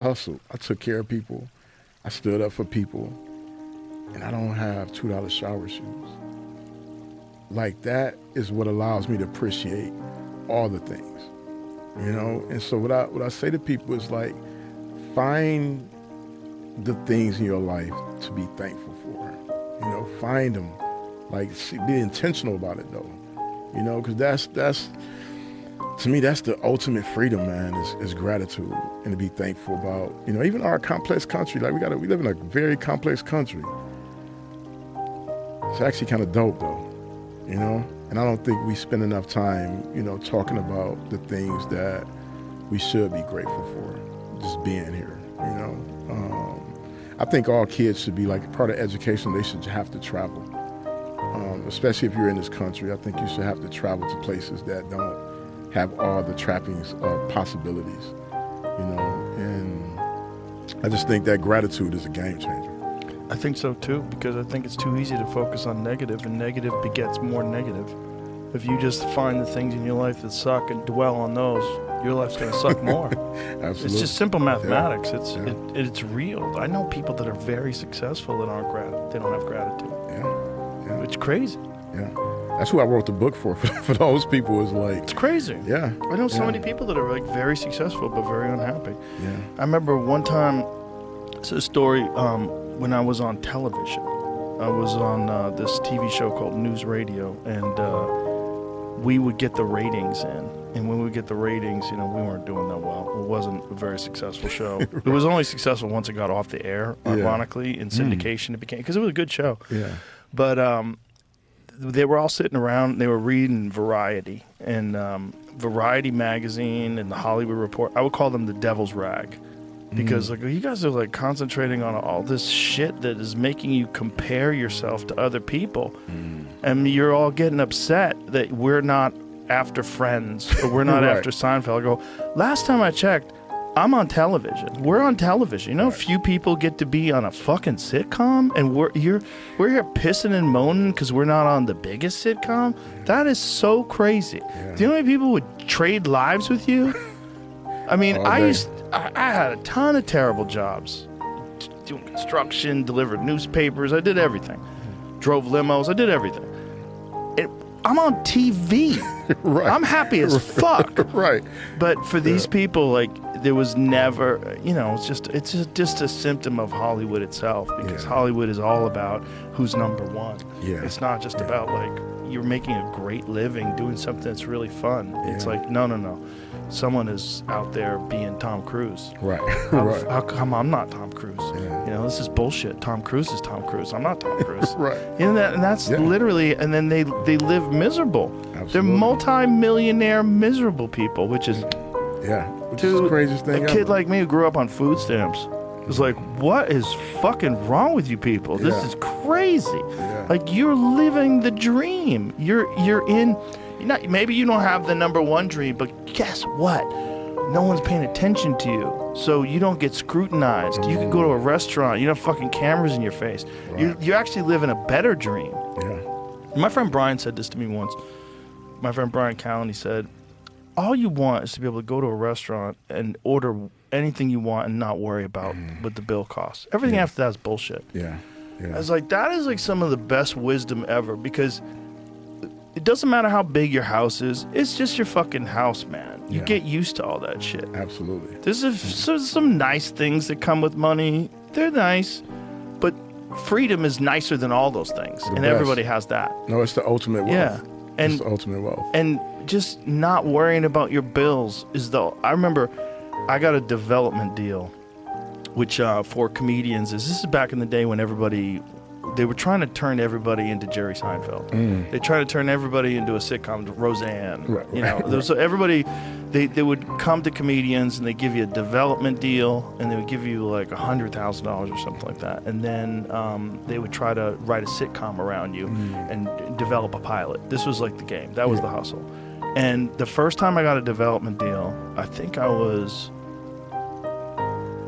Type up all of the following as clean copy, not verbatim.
hustled. I took care of people. I stood up for people, and I don't have $2 shower shoes. Like that is what allows me to appreciate all the things, you know. And so what I say to people is like, find the things in your life to be thankful for. You know, find them. Like, be intentional about it though. You know, because that's to me that's the ultimate freedom, man. Is gratitude and to be thankful about. You know, even our complex country. Like we live in a very complex country. It's actually kind of dope though. You know, and I don't think we spend enough time, you know, talking about the things that we should be grateful for. Just being here. You know. I think all kids should be like part of education. They should have to travel, especially if you're in this country. I think you should have to travel to places that don't have all the trappings of possibilities, you know. And I just think that gratitude is a game changer. I think so too, because I think it's too easy to focus on negative, and negative begets more negative. If you just find the things in your life that suck and dwell on those, your life's going to suck more. Absolutely. It's just simple mathematics. Yeah. It's real. I know people that are very successful that they don't have gratitude. Yeah. It's crazy. Yeah. That's who I wrote the book for. For those people, is like, it's crazy. Yeah. I know so many people that are like very successful but very unhappy. Yeah. I remember one time, it's a story, when I was on television. I was on this TV show called News Radio, and we would get the ratings in. And when we would get the ratings, you know, we weren't doing that well. It wasn't a very successful show. Right. It was only successful once it got off the air, ironically. In syndication, it became, because it was a good show. Yeah. But they were all sitting around, they were reading Variety, and Variety magazine and the Hollywood Report. I would call them the devil's rag. Because like you guys are like concentrating on all this shit that is making you compare yourself to other people, and you're all getting upset that we're not after Friends or we're not Right. after Seinfeld. I go, last time I checked, I'm on television. We're on television. You know, few people get to be on a fucking sitcom, and we're here pissing and moaning because we're not on the biggest sitcom. That is so crazy. Yeah. Do you know how many people would trade lives with you? I mean, I had a ton of terrible jobs. Doing construction, delivered newspapers, I did everything. Drove limos, I did everything. I'm on TV. Right. I'm happy as fuck. Right. But for these people, like, there was never, you know, it's just a symptom of Hollywood itself, because Hollywood is all about who's number one. Yeah. It's not just about, like, you're making a great living doing something that's really fun. It's like, no. Someone is out there being Tom Cruise. Right. How come I'm not Tom Cruise? Yeah. You know, this is bullshit. Tom Cruise is Tom Cruise. I'm not Tom Cruise. Right. You know, and that's literally, and then they live miserable. Absolutely. They're multi-millionaire miserable people, which is which is the craziest thing a ever. kid like me who grew up on food stamps. It's like, what is fucking wrong with you people? This is crazy. Yeah. Like, you're living the dream. You're in. Maybe you don't have the number one dream, but guess what? No one's paying attention to you, so you don't get scrutinized. You can go to a restaurant. You don't have fucking cameras in your face. Right. You actually live in a better dream. Yeah. My friend Brian said this to me once. My friend Brian Callen, he said, all you want is to be able to go to a restaurant and order anything you want and not worry about what the bill costs. Everything after that is bullshit. Yeah. I was like, that is like some of the best wisdom ever, because it doesn't matter how big your house is. It's just your fucking house, man. You get used to all that shit. Absolutely. There's some nice things that come with money. They're nice, but freedom is nicer than all those things, and everybody has that. No, it's the ultimate wealth. Yeah, and it's the ultimate wealth. And just not worrying about your bills is the. I remember, I got a development deal, which for comedians this is back in the day when they were trying to turn everybody into Jerry Seinfeld. They tried to turn everybody into a sitcom, Roseanne. Right, you know, right. So everybody, they would come to comedians and they give you a development deal, and they would give you like $100,000 or something like that, and then they would try to write a sitcom around you and develop a pilot. This was like the game. That was the hustle. And the first time I got a development deal, I think I was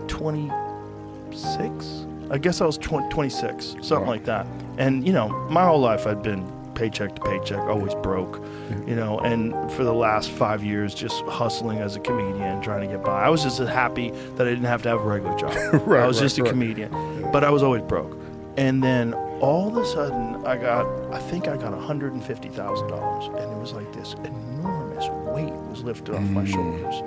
26. I guess I was 26, something like that. And, you know, my whole life I'd been paycheck to paycheck, always broke, you know, and for the last 5 years, just hustling as a comedian, trying to get by. I was just happy that I didn't have to have a regular job. I was just a comedian, but I was always broke. And then all of a sudden, I think I got $150,000, and it was like this enormous weight was lifted off my shoulders.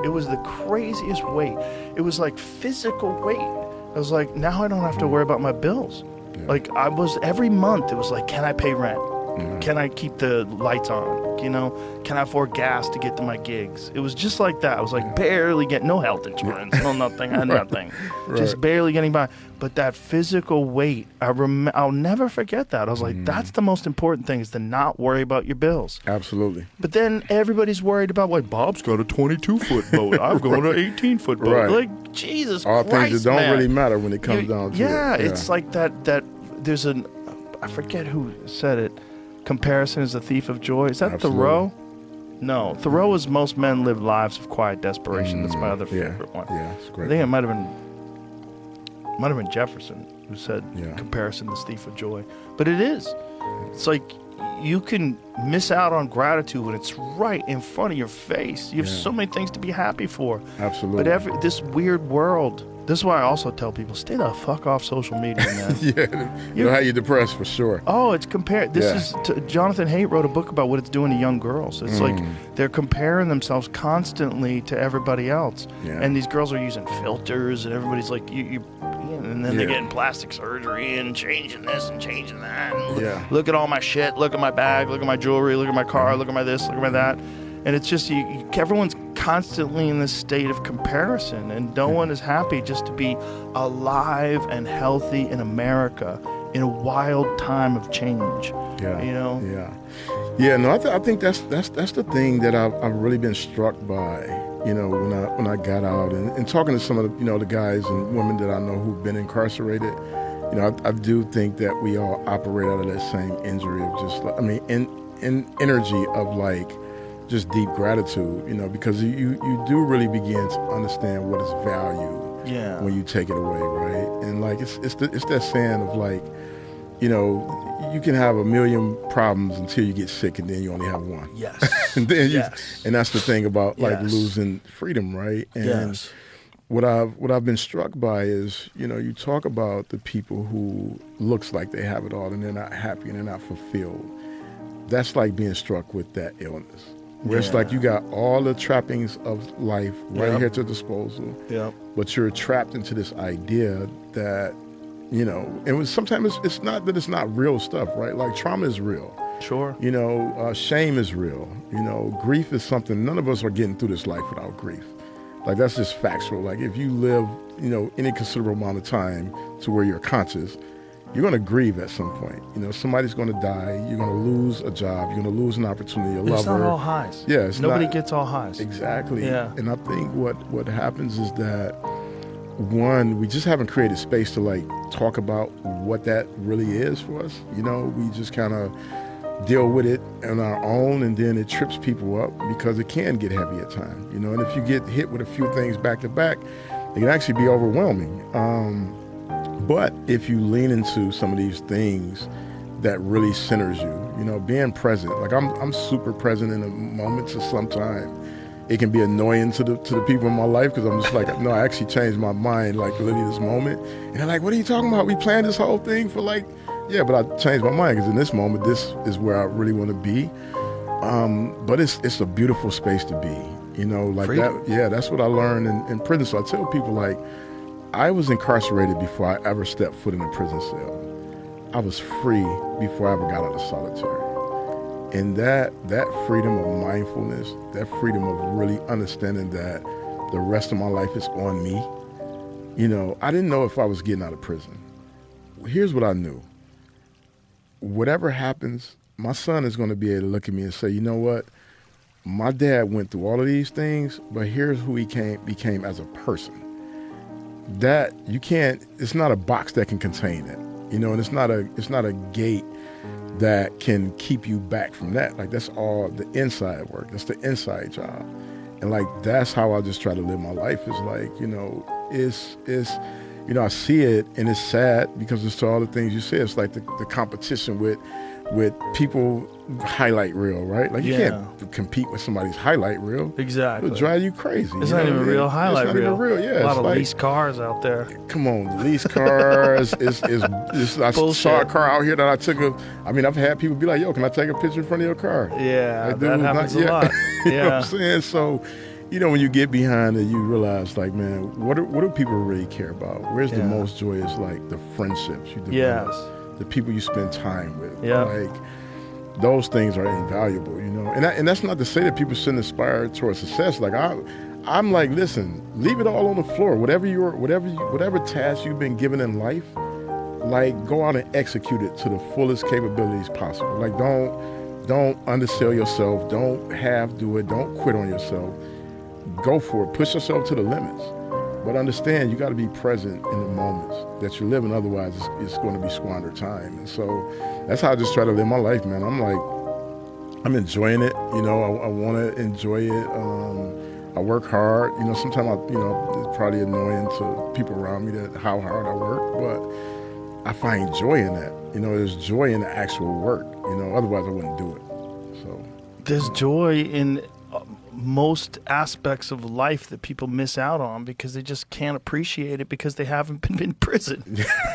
It was the craziest weight. It was like physical weight. I was like, now I don't have to worry about my bills. Yeah. Like I was every month, it was like, can I pay rent? Yeah. Can I keep the lights on? You know, can I afford gas to get to my gigs? It was just like that. I was like barely getting, no health insurance, no nothing, I had nothing. Just barely getting by. But that physical weight, I'll never forget that. I was like, that's the most important thing, is to not worry about your bills. Absolutely. But then everybody's worried about, like, Bob's got a 22-foot boat. I've got an 18-foot boat. Right. Like, Jesus all Christ, things that don't man. really matter when it comes down to it. Yeah, it's like that there's I forget who said it, comparison is the thief of joy. Is that Absolutely. Thoreau? No, Thoreau is most men live lives of quiet desperation. That's my other favorite one. Yeah, it's great. I think it might have been Jefferson who said comparison is the thief of joy. But it is. It's like you can miss out on gratitude when it's right in front of your face. You have so many things to be happy for. Absolutely. But this weird world, this is why I also tell people, stay the fuck off social media, man. It'll have you depressed for sure. Oh, it's compared. Jonathan Haidt wrote a book about what it's doing to young girls. It's like they're comparing themselves constantly to everybody else. Yeah. And these girls are using filters, and everybody's like, and then they're getting plastic surgery and changing this and changing that. And look at all my shit. Look at my bag. Look at my jewelry. Look at my car. Look at my this. Look at my that. And it's just everyone's constantly in this state of comparison, and no one is happy just to be alive and healthy in America in a wild time of change. Yeah, you know. Yeah. No, I think that's the thing that I've really been struck by. You know, when I got out and talking to some of the the guys and women that I know who've been incarcerated. You know, I do think that we all operate out of that same injury of just, in energy of like just deep gratitude, because you do really begin to understand what is value when you take it away, right? And like it's that saying of like, you can have a million problems until you get sick, and then you only have one. Yes. And then and that's the thing about like losing freedom, right? And what I've been struck by is, you talk about the people who looks like they have it all and they're not happy and they're not fulfilled. That's like being struck with that illness. Where it's like you got all the trappings of life right here at your disposal, but you're trapped into this idea that, and sometimes it's not that it's not real stuff, right? Like trauma is real. Sure. Shame is real. Grief is something, none of us are getting through this life without grief. Like that's just factual. Like if you live, any considerable amount of time to where you're conscious, you're going to grieve at some point. Somebody's going to die. You're going to lose a job. You're going to lose an opportunity, a lover. It's not all highs. Yeah, nobody gets all highs. Exactly. Yeah. And I think what happens is that, one, we just haven't created space to like talk about what that really is for us. We just kind of deal with it on our own, and then it trips people up because it can get heavy at times. And if you get hit with a few things back to back, it can actually be overwhelming. But if you lean into some of these things that really centers you, being present, like I'm super present in the moments, of sometimes it can be annoying to the people in my life because I'm just like, no, I actually changed my mind, like literally this moment. And they're like, what are you talking about? We planned this whole thing for like, yeah, but I changed my mind because in this moment, this is where I really want to be. But it's a beautiful space to be, like freedom. That. Yeah, that's what I learned in prison. So I tell people like, I was incarcerated before I ever stepped foot in a prison cell. I was free before I ever got out of solitary. And that freedom of mindfulness, that freedom of really understanding that the rest of my life is on me, I didn't know if I was getting out of prison. Here's what I knew. Whatever happens, my son is going to be able to look at me and say, you know what? My dad went through all of these things, but here's who he became as a person. That you can't, it's not a box that can contain it, and it's not a gate that can keep you back from that. Like that's all the inside work. That's the inside job. And like, that's how I just try to live my life is like, it's I see it and it's sad because it's to all the things you say. It's like the competition with with people highlight reel, right? Like you Yeah. can't compete with somebody's highlight reel. Exactly. It'll drive you crazy. It's you not know even what I mean? real highlight It's not reel. even real. Yeah, A lot it's of like, leased cars out there. come on, leased cars. I saw a Bullshit. car out here that I took I've had people be like, "Yo, can I take a picture in front of your car?" Yeah, Like, that dude, happens not a yet. lot. You know what Yeah. I'm saying? So, when you get behind it, you realize, like, man, what do people really care about? Where's the Yeah. most joy is, like, the friendships you develop, Yes. the people you spend time with. Yeah. Like, those things are invaluable, And that's not to say that people shouldn't aspire towards success. Like, I'm like, listen, leave it all on the floor. Whatever task you've been given in life, like, go out and execute it to the fullest capabilities possible. Like, don't undersell yourself. Don't do it. Don't quit on yourself. Go for it. Push yourself to the limits. But understand, you got to be present in the moments that you're living. Otherwise, it's going to be squandered time. And so that's how I just try to live my life, man. I'm enjoying it. I want to enjoy it. I work hard. Sometimes it's probably annoying to people around me that how hard I work, but I find joy in that. There's joy in the actual work. Otherwise I wouldn't do it. So There's joy in most aspects of life that people miss out on because they just can't appreciate it because they haven't been in prison.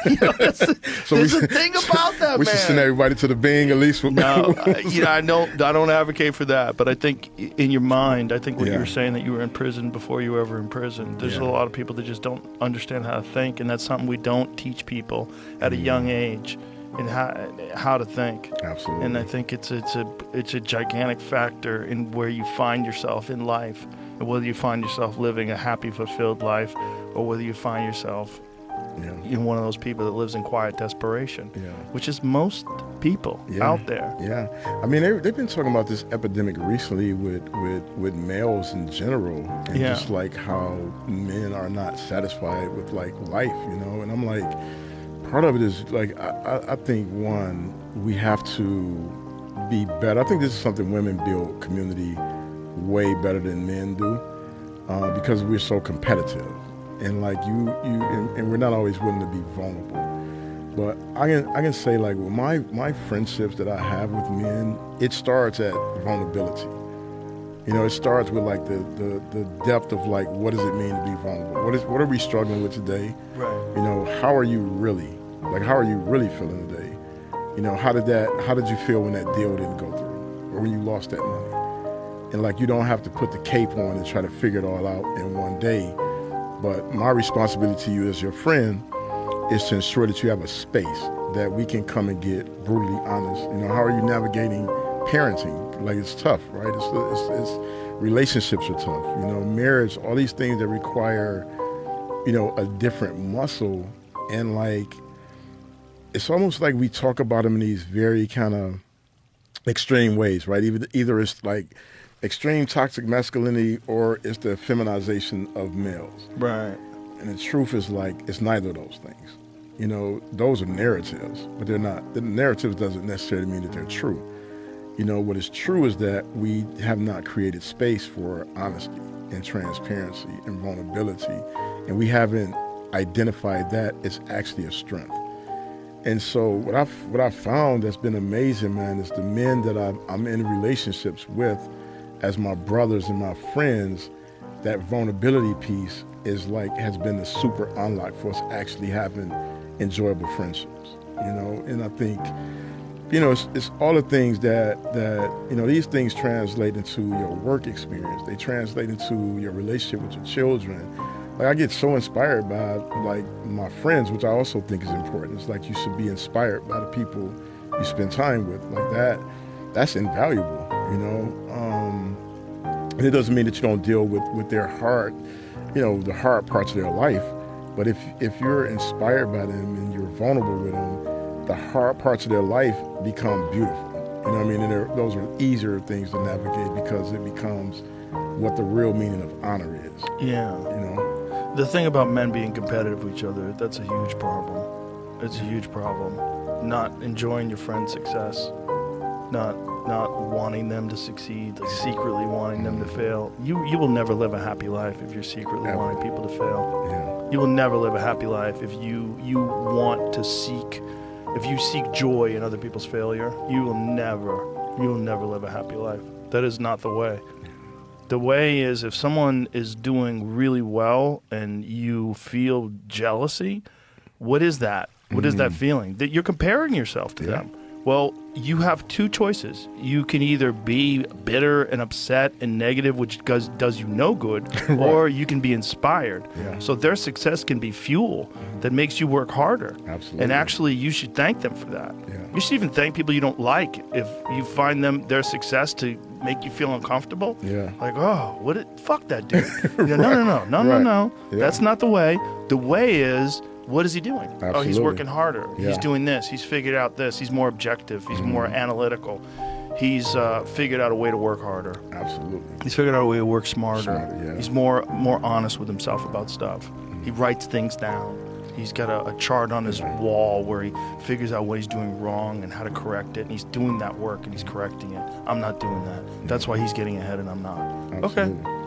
There's a thing about that, we man. should send everybody to the Bing at least. No, I don't advocate for that, but I think in your mind, I think what you Yeah. were saying that you were in prison before you were ever in prison. There's Yeah. a lot of people that just don't understand how to think, and that's something we don't teach people at a young age, in how to think. Absolutely. And I think it's a gigantic factor in where you find yourself in life, and whether you find yourself living a happy, fulfilled life, or whether you find yourself in one of those people that lives in quiet desperation, which is most people out there. Yeah, I mean they've been talking about this epidemic recently with males in general, and just like how men are not satisfied with like life, And I'm like, part of it is like I think one, we have to be better. I think this is something women build community way better than men do, because we're so competitive. And like and we're not always willing to be vulnerable. But I can say, like, with my friendships that I have with men, it starts at vulnerability. It starts with like the depth of like, what does it mean to be vulnerable? What are we struggling with today? Right. How are you really? Like, how are you really feeling today? How did you feel when that deal didn't go through, or when you lost that money? And like, you don't have to put the cape on and try to figure it all out in one day. But my responsibility to you as your friend is to ensure that you have a space that we can come and get brutally honest. How are you navigating parenting? Like, it's tough, right? It's relationships are tough. Marriage, all these things that require, a different muscle. And like, it's almost like we talk about them in these very kind of extreme ways, right? Either it's like extreme toxic masculinity, or it's the feminization of males. Right. And the truth is, like, it's neither of those things. Those are narratives, but they're not. The narratives doesn't necessarily mean that they're true. What is true is that we have not created space for honesty and transparency and vulnerability, and we haven't identified that it's actually a strength. And so what I've found that's been amazing, man, is the men that I'm in relationships with as my brothers and my friends, that vulnerability piece has been the super unlock for us actually having enjoyable friendships, and I think, it's all the things that these things translate into your work experience. They translate into your relationship with your children. Like, I get so inspired by like my friends, which I also think is important. It's like, you should be inspired by the people you spend time with. Like, that's invaluable, and it doesn't mean that you don't deal with their hard, the hard parts of their life. But if you're inspired by them and you're vulnerable with them, the hard parts of their life become beautiful. And those are easier things to navigate because it becomes what the real meaning of honor is. Yeah. The thing about men being competitive with each other, that's a huge problem. It's a huge problem. Not enjoying your friend's success, not wanting them to succeed, like secretly wanting them to fail. You will never live a happy life if you're secretly wanting people to fail. Yeah. You will never live a happy life if you want to seek if you seek joy in other people's failure, you will never live a happy life. That is not the way. The way is if someone is doing really well and you feel jealousy, what is that? What is that feeling? That you're comparing yourself to them. Well, you have two choices. You can either be bitter and upset and negative, which does you no good, Right. or you can be inspired. Yeah. So their success can be fuel that makes you work harder. Absolutely. And actually, you should thank them for that. Yeah. You should even thank people you don't like if you find their success to make you feel uncomfortable. Yeah. Like, oh, fuck that dude. Yeah, no. Right. Yeah. That's not the way. The way is, what is he doing? Oh, he's Absolutely. working harder. Yeah. He's doing this. He's figured out this. He's more objective. He's more analytical. He's figured out a way to work harder. Absolutely. He's figured out a way to work smarter. Yeah. He's more honest with himself about stuff. He writes things down. He's got a chart on his wall where he figures out what he's doing wrong and how to correct it. And he's doing that work and he's correcting it. I'm not doing that. That's why he's getting ahead and I'm not. Absolutely. Okay.